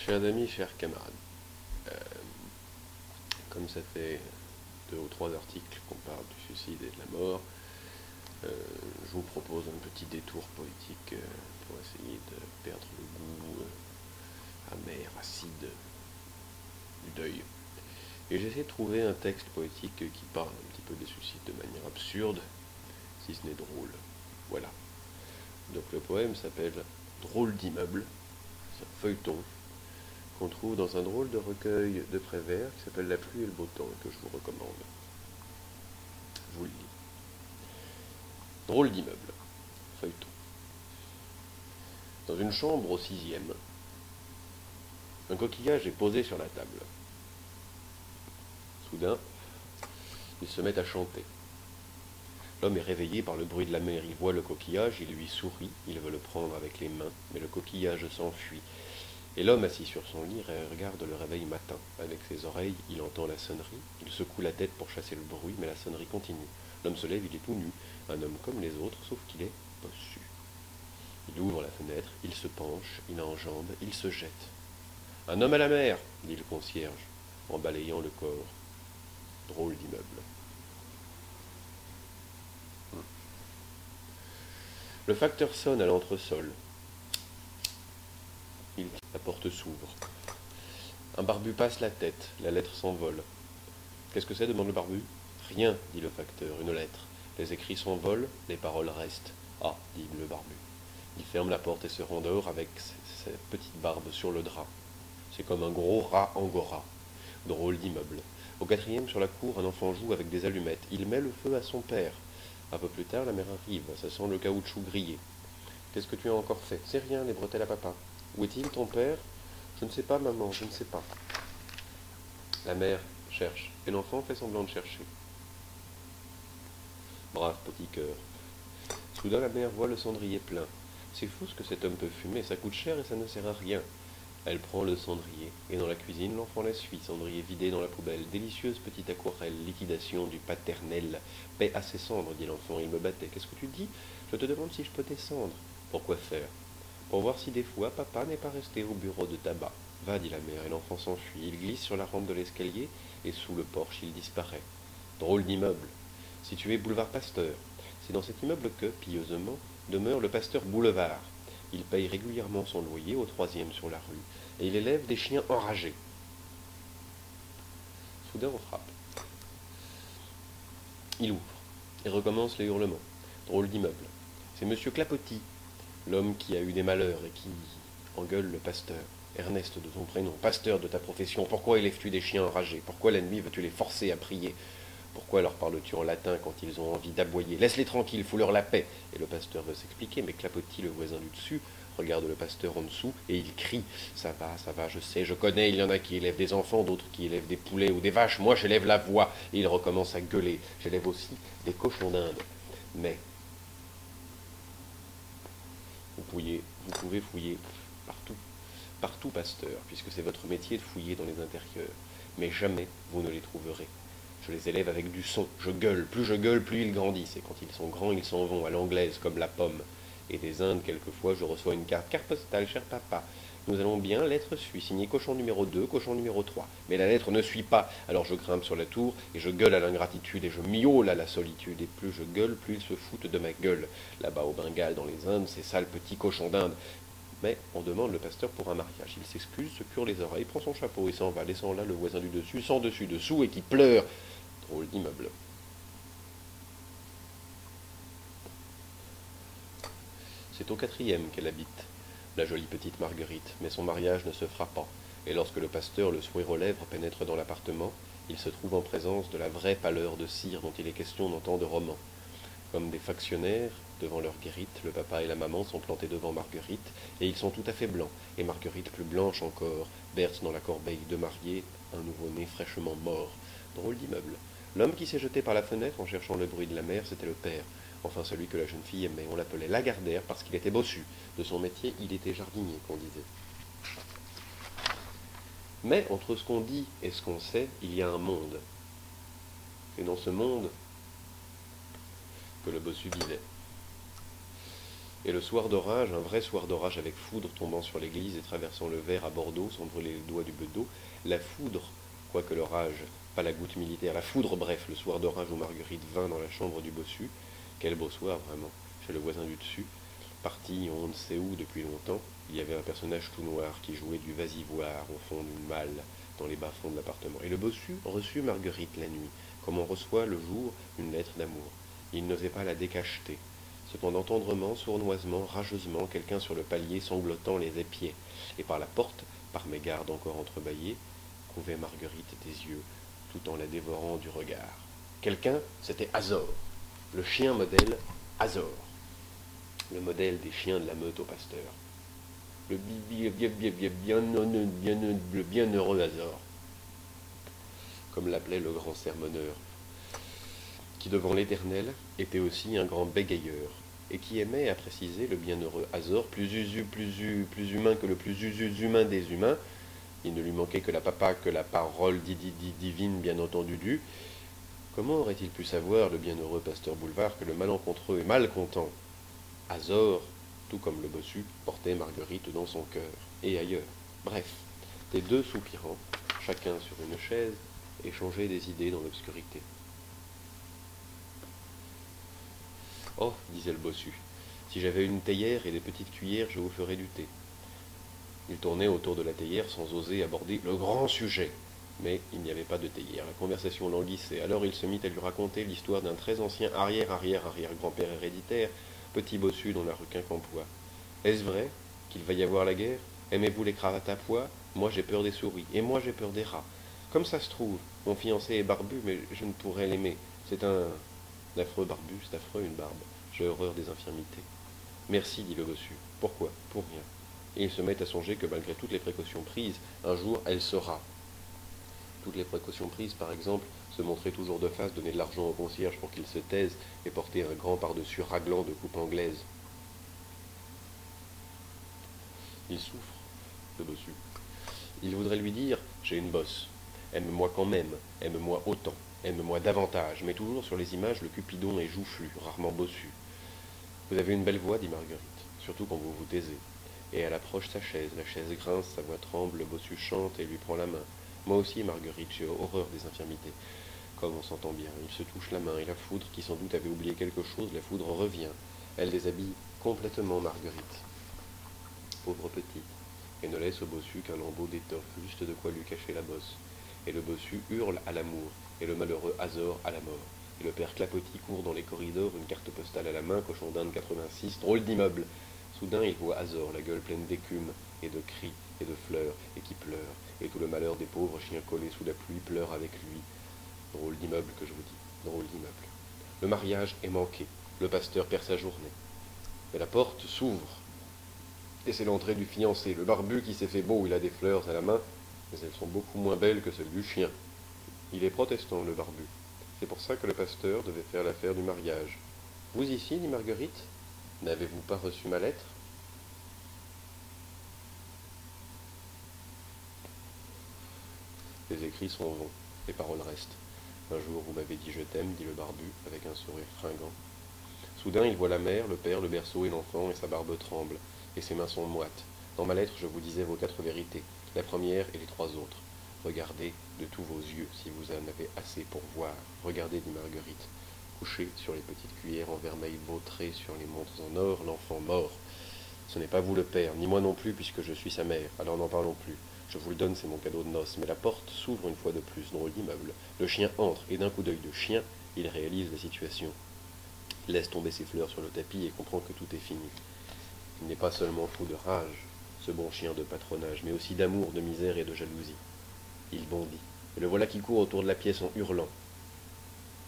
Chers amis, chers camarades, euh, comme ça fait 2 ou 3 articles qu'on parle du suicide et de la mort, je vous propose un petit détour poétique pour essayer de perdre le goût amer, acide du deuil. Et j'ai essayé de trouver un texte poétique qui parle un petit peu des suicides de manière absurde, si ce n'est drôle. Voilà. Donc le poème s'appelle Drôle d'immeuble, c'est un feuilleton qu'on trouve dans un drôle de recueil de Prévert qui s'appelle La pluie et le beau temps, et que je vous recommande. Je vous le lis. Drôle d'immeuble, feuilleton. Dans une chambre au 6e, un coquillage est posé sur la table. Soudain, il se met à chanter. L'homme est réveillé par le bruit de la mer. Il voit le coquillage, il lui sourit, il veut le prendre avec les mains, mais le coquillage s'enfuit. Et l'homme assis sur son lit regarde le réveil matin. Avec ses oreilles, il entend la sonnerie. Il secoue la tête pour chasser le bruit, mais la sonnerie continue. L'homme se lève, il est tout nu, un homme comme les autres, sauf qu'il est bossu. Il ouvre la fenêtre, il se penche, il enjambe, il se jette. « Un homme à la mer !» dit le concierge, en balayant le corps. Drôle d'immeuble. Le facteur sonne à l'entresol. La porte s'ouvre. Un barbu passe la tête, la lettre s'envole. « Qu'est-ce que c'est » demande le barbu. « Rien, dit le facteur, une lettre. Les écrits s'envolent, les paroles restent. »« Ah, dit le barbu. » Il ferme la porte et se rendort avec sa petite barbe sur le drap. C'est comme un gros rat angora. Drôle d'immeuble. Au 4e, sur la cour, un enfant joue avec des allumettes. Il met le feu à son père. Un peu plus tard, la mère arrive. Ça sent le caoutchouc grillé. « Qu'est-ce que tu as encore fait ?»« C'est rien, les bretelles à papa. »« Où est-il, ton père ?»« Je ne sais pas, maman, je ne sais pas. » La mère cherche, et l'enfant fait semblant de chercher. Brave petit cœur. Soudain, la mère voit le cendrier plein. C'est fou ce que cet homme peut fumer, ça coûte cher et ça ne sert à rien. Elle prend le cendrier, et dans la cuisine, l'enfant la suit, cendrier vidé dans la poubelle. Délicieuse petite aquarelle, liquidation du paternel. Paix à ses cendres, dit l'enfant, il me battait. Qu'est-ce que tu dis? Je te demande si je peux descendre. Pourquoi faire? Pour voir si des fois papa n'est pas resté au bureau de tabac. Va, dit la mère, et l'enfant s'enfuit. Il glisse sur la rampe de l'escalier, et sous le porche, il disparaît. Drôle d'immeuble. Situé boulevard Pasteur. C'est dans cet immeuble que, pieusement, demeure le pasteur Boulevard. Il paye régulièrement son loyer au 3e sur la rue, et il élève des chiens enragés. Soudain, on frappe. Il ouvre, et recommence les hurlements. Drôle d'immeuble. C'est monsieur Clapotis, l'homme qui a eu des malheurs et qui engueule le pasteur. Ernest de ton prénom, pasteur de ta profession, pourquoi élèves-tu des chiens enragés? Pourquoi la nuit veux-tu les forcer à prier? Pourquoi leur parles-tu en latin quand ils ont envie d'aboyer? Laisse-les tranquilles, fous-leur la paix. Et le pasteur veut s'expliquer, mais Clapotis, le voisin du dessus, regarde le pasteur en dessous et il crie. Ça va, je sais, je connais, il y en a qui élèvent des enfants, d'autres qui élèvent des poulets ou des vaches. Moi, j'élève la voix. Et il recommence à gueuler. J'élève aussi des cochons d'Inde. Mais vous pouvez fouiller partout. Partout, pasteur, puisque c'est votre métier de fouiller dans les intérieurs. Mais jamais vous ne les trouverez. Je les élève avec du son, je gueule, plus ils grandissent, et quand ils sont grands, ils s'en vont, à l'anglaise, comme la pomme. Et des Indes, quelquefois, je reçois une carte postale, cher papa. Nous allons bien, lettre suit, signé cochon numéro 2, cochon numéro 3. Mais la lettre ne suit pas, alors je grimpe sur la tour, et je gueule à l'ingratitude, et je miaule à la solitude, et plus je gueule, plus ils se foutent de ma gueule. Là-bas au Bengale, dans les Indes, ces sales petits cochons d'Inde. Mais on demande le pasteur pour un mariage. Il s'excuse, se cure les oreilles, prend son chapeau et s'en va, laissant là le voisin du dessus, sans dessus dessous, et qui pleure. Drôle d'immeuble. C'est au 4e qu'elle habite, la jolie petite Marguerite, mais son mariage ne se fera pas, et lorsque le pasteur, le sourire aux lèvres, pénètre dans l'appartement, il se trouve en présence de la vraie pâleur de cire dont il est question dans tant de romans. Comme des factionnaires, devant leur guérite, le papa et la maman sont plantés devant Marguerite, et ils sont tout à fait blancs, et Marguerite plus blanche encore, berce dans la corbeille de mariée un nouveau-né fraîchement mort. Drôle d'immeuble. L'homme qui s'est jeté par la fenêtre en cherchant le bruit de la mer, c'était le père. Enfin, celui que la jeune fille aimait. On l'appelait Lagardère parce qu'il était bossu. De son métier, il était jardinier, qu'on disait. Mais entre ce qu'on dit et ce qu'on sait, il y a un monde. C'est dans ce monde que le bossu vivait. Et le soir d'orage, un vrai soir d'orage avec foudre tombant sur l'église et traversant le verre à Bordeaux sans brûler les doigts du bedeau, la foudre, quoique l'orage, pas la goutte militaire, la foudre, bref, le soir d'orage où Marguerite vint dans la chambre du bossu, quel beau soir vraiment, chez le voisin du dessus, parti on ne sait où depuis longtemps, il y avait un personnage tout noir qui jouait du vas-y-voir au fond d'une malle dans les bas-fonds de l'appartement. Et le bossu reçut Marguerite la nuit, comme on reçoit le jour une lettre d'amour. Il n'osait pas la décacheter. Cependant tendrement, sournoisement, rageusement, quelqu'un sur le palier sanglotant les épiait, et par la porte, par mes gardes encore entrebâillées, couvait Marguerite des yeux, tout en la dévorant du regard. Quelqu'un, c'était Azor, le chien modèle Azor, le modèle des chiens de la meute au pasteur. Le bienheureux Azor, comme l'appelait le grand sermonneur, qui devant l'Éternel était aussi un grand bégayeur, et qui aimait à préciser le bienheureux Azor, plus humain que le plus humain des humains. Il ne lui manquait que la parole divine bien entendu due. Comment aurait-il pu savoir le bienheureux pasteur Boulevard que le malencontreux et malcontent Azor, tout comme le bossu, portait Marguerite dans son cœur, et ailleurs. Bref, les deux soupirants, chacun sur une chaise, échangeaient des idées dans l'obscurité. Oh, disait le bossu, si j'avais une théière et des petites cuillères, je vous ferais du thé. Il tournait autour de la théière sans oser aborder le grand sujet. Mais il n'y avait pas de théière, la conversation languissait. Alors il se mit à lui raconter l'histoire d'un très ancien arrière-grand-père héréditaire, petit bossu dont la rue Quincampoix. Est-ce vrai qu'il va y avoir la guerre? Aimez-vous les cravates à pois? Moi j'ai peur des souris, et moi j'ai peur des rats. Comme ça se trouve, mon fiancé est barbu, mais je ne pourrais l'aimer. C'est un affreux barbu, c'est affreux une barbe. J'ai horreur des infirmités. Merci, dit le bossu. Pourquoi? Pour rien. Et il se met à songer que malgré toutes les précautions prises, un jour elle sera. Toutes les précautions prises, par exemple, se montrer toujours de face, donner de l'argent au concierge pour qu'il se taise et porter un grand par-dessus raglant de coupe anglaise. Il souffre, le bossu. Il voudrait lui dire, j'ai une bosse. Aime-moi quand même, aime-moi autant, aime-moi davantage, mais toujours sur les images le cupidon est joufflu, rarement bossu. Vous avez une belle voix, dit Marguerite, surtout quand vous vous taisez. Et elle approche sa chaise, la chaise grince, sa voix tremble, le bossu chante et lui prend la main. Moi aussi, Marguerite, j'ai horreur des infirmités. Comme on s'entend bien, il se touche la main, et la foudre, qui sans doute avait oublié quelque chose, la foudre revient. Elle déshabille complètement Marguerite, pauvre petite, et ne laisse au bossu qu'un lambeau d'étoffe, juste de quoi lui cacher la bosse. Et le bossu hurle à l'amour, et le malheureux Azor à la mort. Et le père Clapotis court dans les corridors, une carte postale à la main, cochon d'Inde 86, drôle d'immeuble. Soudain, il voit Azor, la gueule pleine d'écume, et de cris, et de fleurs, et qui pleure, et tout le malheur des pauvres chiens collés sous la pluie pleure avec lui. Drôle d'immeuble que je vous dis, drôle d'immeuble. Le mariage est manqué, le pasteur perd sa journée. Mais la porte s'ouvre, et c'est l'entrée du fiancé, le barbu qui s'est fait beau, il a des fleurs à la main, mais elles sont beaucoup moins belles que celles du chien. Il est protestant, le barbu. C'est pour ça que le pasteur devait faire l'affaire du mariage. Vous ici, dit Marguerite, n'avez-vous pas reçu ma lettre? Les écrits sont vains, les paroles restent. Un jour, vous m'avez dit je t'aime, dit le barbu, avec un sourire fringant. Soudain, il voit la mère, le père, le berceau et l'enfant, et sa barbe tremble, et ses mains sont moites. Dans ma lettre, je vous disais vos 4 vérités, la première et les 3 autres. Regardez de tous vos yeux, si vous en avez assez pour voir. Regardez, dit Marguerite, couché sur les petites cuillères en vermeil vautré sur les montres en or, l'enfant mort. Ce n'est pas vous le père, ni moi non plus, puisque je suis sa mère, alors n'en parlons plus. Je vous le donne, c'est mon cadeau de noces, mais la porte s'ouvre une fois de plus, drôle d'immeuble. Le chien entre, et d'un coup d'œil de chien, il réalise la situation. Il laisse tomber ses fleurs sur le tapis et comprend que tout est fini. Il n'est pas seulement fou de rage, ce bon chien de patronage, mais aussi d'amour, de misère et de jalousie. Il bondit, et le voilà qui court autour de la pièce en hurlant.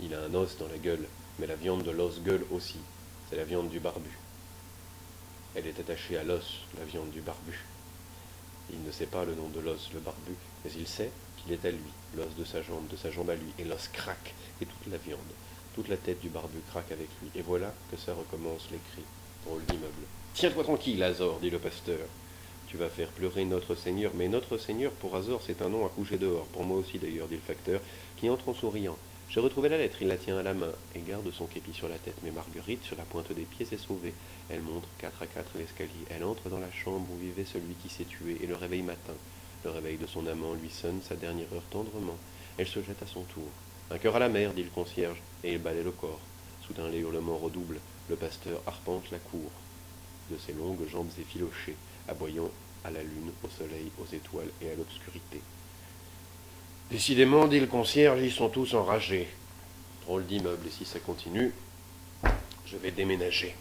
Il a un os dans la gueule, mais la viande de l'os gueule aussi, c'est la viande du barbu. Elle est attachée à l'os, la viande du barbu. Il ne sait pas le nom de l'os, le barbu, mais il sait qu'il est à lui, l'os de sa jambe à lui, et l'os craque, et toute la viande, toute la tête du barbu craque avec lui, et voilà que ça recommence les cris, drôle d'immeuble. Tiens-toi tranquille, Azor, dit le pasteur. Tu vas faire pleurer notre Seigneur, mais notre Seigneur, pour Azor, c'est un nom à coucher dehors, pour moi aussi d'ailleurs, dit le facteur, qui entre en souriant. J'ai retrouvé la lettre, il la tient à la main et garde son képi sur la tête, mais Marguerite, sur la pointe des pieds, s'est sauvée. Elle monte 4 à 4 l'escalier. Elle entre dans la chambre où vivait celui qui s'est tué et le réveil matin. Le réveil de son amant lui sonne sa dernière heure tendrement. Elle se jette à son tour. Un cœur à la mer, dit le concierge, et il balaie le corps. Soudain les hurlements redoublent. Le pasteur arpente la cour de ses longues jambes effilochées, aboyant à la lune, au soleil, aux étoiles et à l'obscurité. Décidément, dit le concierge, ils sont tous enragés. Drôle d'immeuble, et si ça continue, je vais déménager.